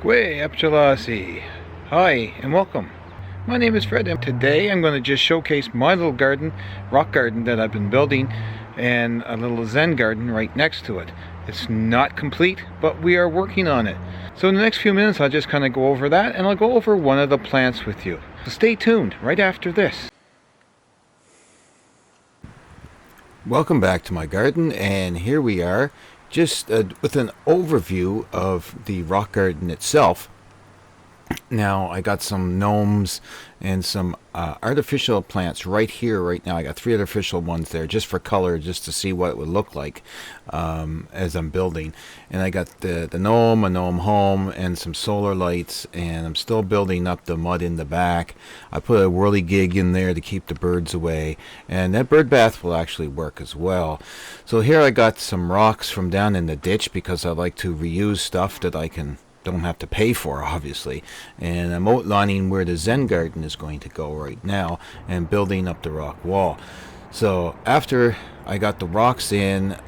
Gwe Epchalasi. Hi and welcome. My name is Fred and today I'm going to just showcase my little garden, rock garden that I've been building, and a little Zen garden right next to it. It's not complete, but we are working on it. So in the next few minutes I'll just kind of go over that, and I'll go over one of the plants with you. So stay tuned right after this. Welcome back to my garden, and here we are just with an overview of the rock garden itself. Now I got some gnomes and some artificial plants right here right now. I got 3 artificial ones there just for color, just to see what it would look like as I'm building. And I got the gnome, a gnome home, and some solar lights, and I'm still building up the mud in the back. I put a whirligig in there to keep the birds away, and that bird bath will actually work as well. So here I got some rocks from down in the ditch because I like to reuse stuff that I don't have to pay for, obviously. And I'm outlining where the Zen garden is going to go right now and building up the rock wall. So after I got the rocks in,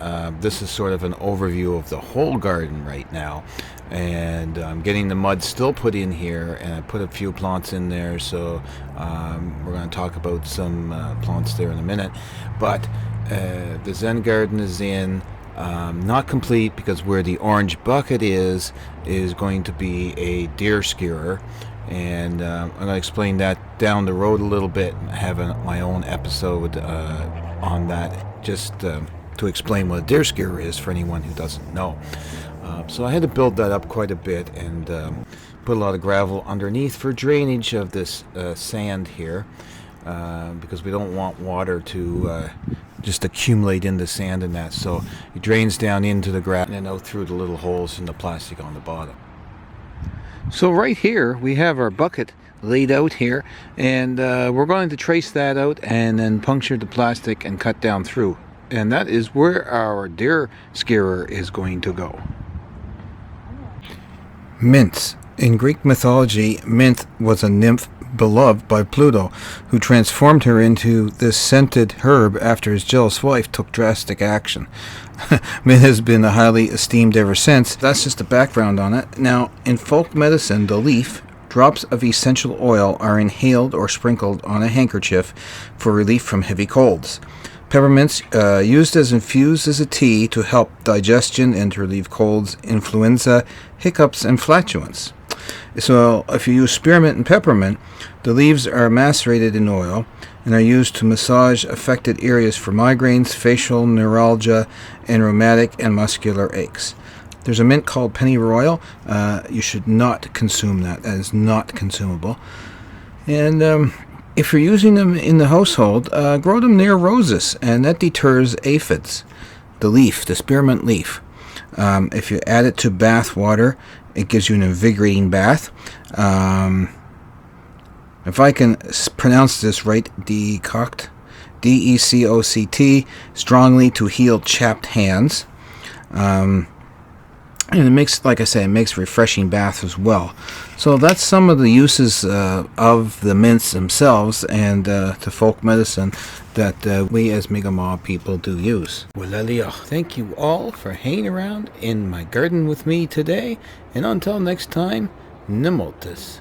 this is sort of an overview of the whole garden right now. And I'm getting the mud still put in here, and I put a few plants in there, so we're going to talk about some plants there in a minute. But the Zen garden is in. Not complete, because where the orange bucket is going to be a deer skewer, and I'm going to explain that down the road a little bit, having my own episode on that, just to explain what a deer skewer is for anyone who doesn't know. So I had to build that up quite a bit, and put a lot of gravel underneath for drainage of this sand here, because we don't want water to just accumulate in the sand and that. So it drains down into the ground and out through the little holes in the plastic on the bottom. So right here we have our bucket laid out here, and we're going to trace that out and then puncture the plastic and cut down through. And that is where our deer skewer is going to go. Mints. In Greek mythology, Mint was a nymph beloved by Pluto, who transformed her into this scented herb after his jealous wife took drastic action. Mint has been highly esteemed ever since. That's just the background on it. Now, in folk medicine, the leaf, drops of essential oil are inhaled or sprinkled on a handkerchief for relief from heavy colds. Peppermints used as infused as a tea to help digestion and to relieve colds, influenza, hiccups, and flatulence. So if you use spearmint and peppermint, the leaves are macerated in oil and are used to massage affected areas for migraines, facial neuralgia, and rheumatic and muscular aches. There's a mint called pennyroyal. You should not consume that. That is not consumable. And if you're using them in the household, grow them near roses, and that deters aphids. The leaf, the spearmint leaf. If you add it to bath water, it gives you an invigorating bath. If I can pronounce this right, decoct, D-E-C-O-C-T, strongly to heal chapped hands. And it makes, like I say, it makes a refreshing bath as well. So that's some of the uses of the mints themselves and to folk medicine that we as Mi'kmaq people do use. Thank you all for hanging around in my garden with me today, and until next time, Nimultus.